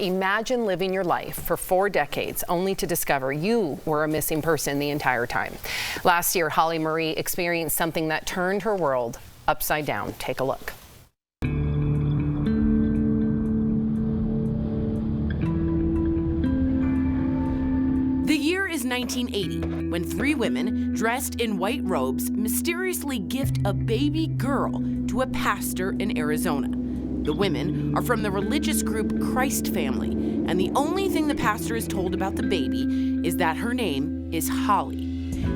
Imagine living your life for 4 decades only to discover you were a missing person the entire time. Last year, Holly Marie experienced something that turned her world upside down. Take a look. The year is 1980, when 3 women dressed in white robes mysteriously gift a baby girl to a pastor in Arizona. The women are from the religious group Christ Family, and the only thing the pastor is told about the baby is that her name is Holly.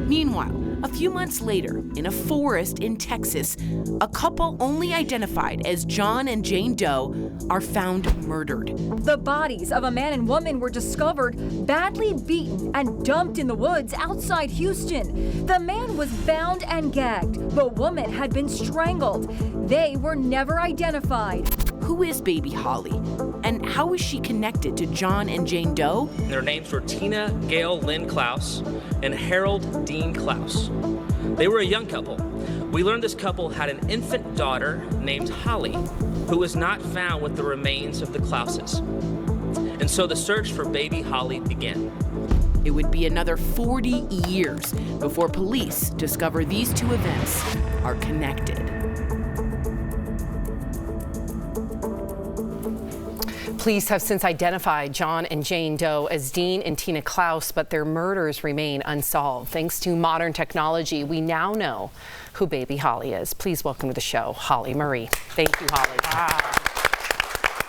Meanwhile, a few months later, in a forest in Texas, a couple only identified as John and Jane Doe are found murdered. The bodies of a man and woman were discovered badly beaten and dumped in the woods outside Houston. The man was bound and gagged. The woman had been strangled. They were never identified. Who is baby Holly? And how is she connected to John and Jane Doe? Their names were Tina Gail Lynn Klaus and Harold Dean Klaus. They were a young couple. We learned this couple had an infant daughter named Holly, who was not found with the remains of the Klauses. And so the search for baby Holly began. It would be another 40 years before police discover these two events are connected. Police have since identified John and Jane Doe as Dean and Tina Klaus, but their murders remain unsolved. Thanks to modern technology, we now know who baby Holly is. Please welcome to the show, Holly Marie. Thank you, Holly. Wow.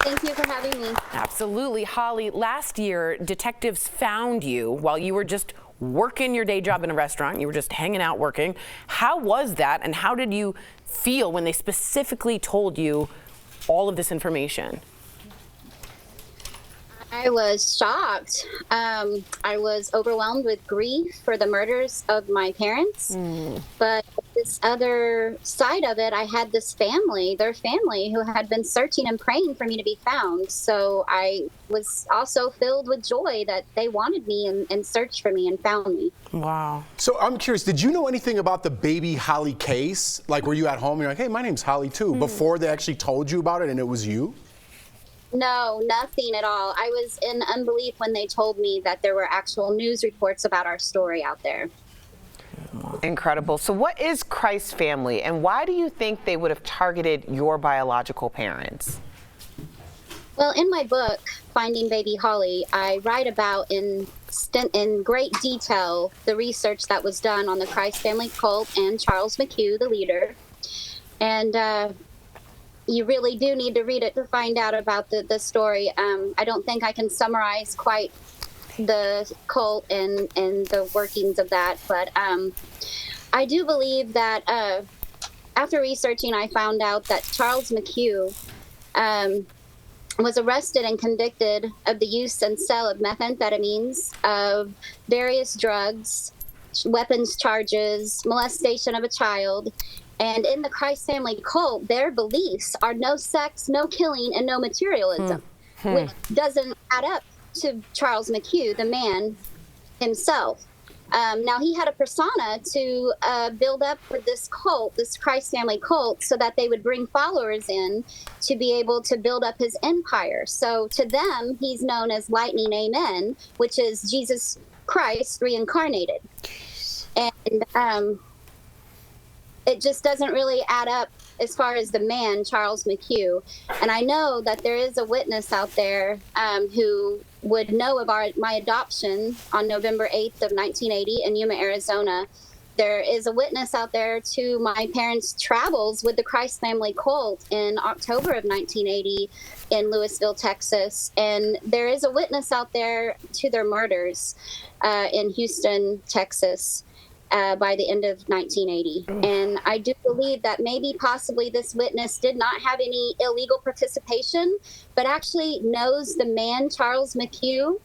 Thank you for having me. Absolutely. Holly, last year, detectives found you while you were just working your day job in a restaurant. You were just hanging out working. How was that, and how did you feel when they specifically told you all of this information? I was shocked. I was overwhelmed with grief for the murders of my parents. But this other side of it, I had this family, their family, who had been searching and praying for me to be found. So I was also filled with joy that they wanted me and searched for me and found me. Wow. So I'm curious, did you know anything about the baby Holly case? Like, were you at home and you're like, hey, my name's Holly too, before they actually told you about it and it was you? No, nothing at all. I was in unbelief when they told me that there were actual news reports about our story out there. Incredible. So what is Christ Family, and why do you think they would have targeted your biological parents? Well, in my book, Finding Baby Holly, I write about in great detail the research that was done on the Christ Family cult and Charles McHugh, the leader. And you really do need to read it to find out about the story. I don't think I can summarize quite the cult and the workings of that, but I do believe that after researching, I found out that Charles McHugh was arrested and convicted of the use and sale of methamphetamines, of various drugs, weapons charges, molestation of a child. And in the Christ Family cult, their beliefs are no sex, no killing, and no materialism, which doesn't add up to Charles McHugh, the man himself. Now, he had a persona to build up with this cult, this Christ Family cult, so that they would bring followers in to be able to build up his empire. So to them, he's known as Lightning Amen, which is Jesus Christ reincarnated. And it just doesn't really add up as far as the man, Charles McHugh. And I know that there is a witness out there who would know of my adoption on November 8th of 1980 in Yuma, Arizona. There is a witness out there to my parents' travels with the Christ Family cult in October of 1980 in Lewisville, Texas. And there is a witness out there to their murders in Houston, Texas. By the end of 1980. And I do believe that maybe possibly this witness did not have any illegal participation, but actually knows the man, Charles McHugh,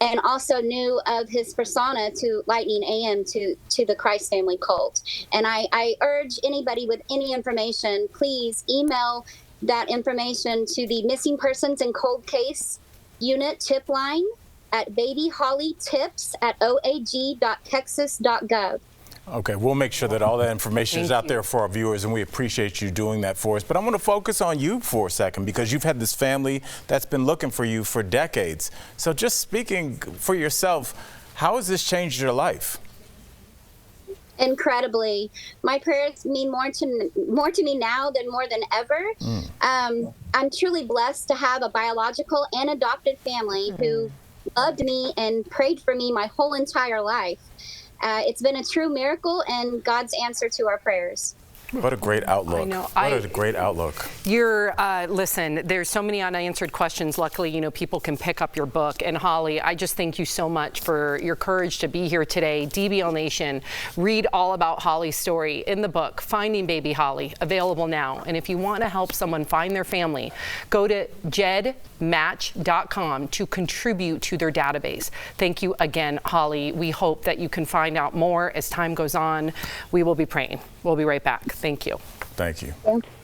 and also knew of his persona to Lightning AM, to the Christ Family cult. And I urge anybody with any information, please email that information to the Missing Persons and Cold Case Unit tip line at babyhollytips@oag.texas.gov. Okay, we'll make sure that all that information is out there for our viewers, and we appreciate you doing that for us. But I want to focus on you for a second, because you've had this family that's been looking for you for decades. So just speaking for yourself, how has this changed your life? Incredibly. My prayers mean more to me now than more than ever. I'm truly blessed to have a biological and adopted family who loved me and prayed for me my whole entire life. It's been a true miracle and God's answer to our prayers. What a great outlook. I know. What a great outlook. Listen, there's so many unanswered questions. Luckily, you know, people can pick up your book. And Holly, I just thank you so much for your courage to be here today. DBL Nation, read all about Holly's story in the book, Finding Baby Holly, available now. And if you want to help someone find their family, go to jedmatch.com to contribute to their database. Thank you again, Holly. We hope that you can find out more as time goes on. We will be praying. We'll be right back. Thank you. Thank you. Thank you.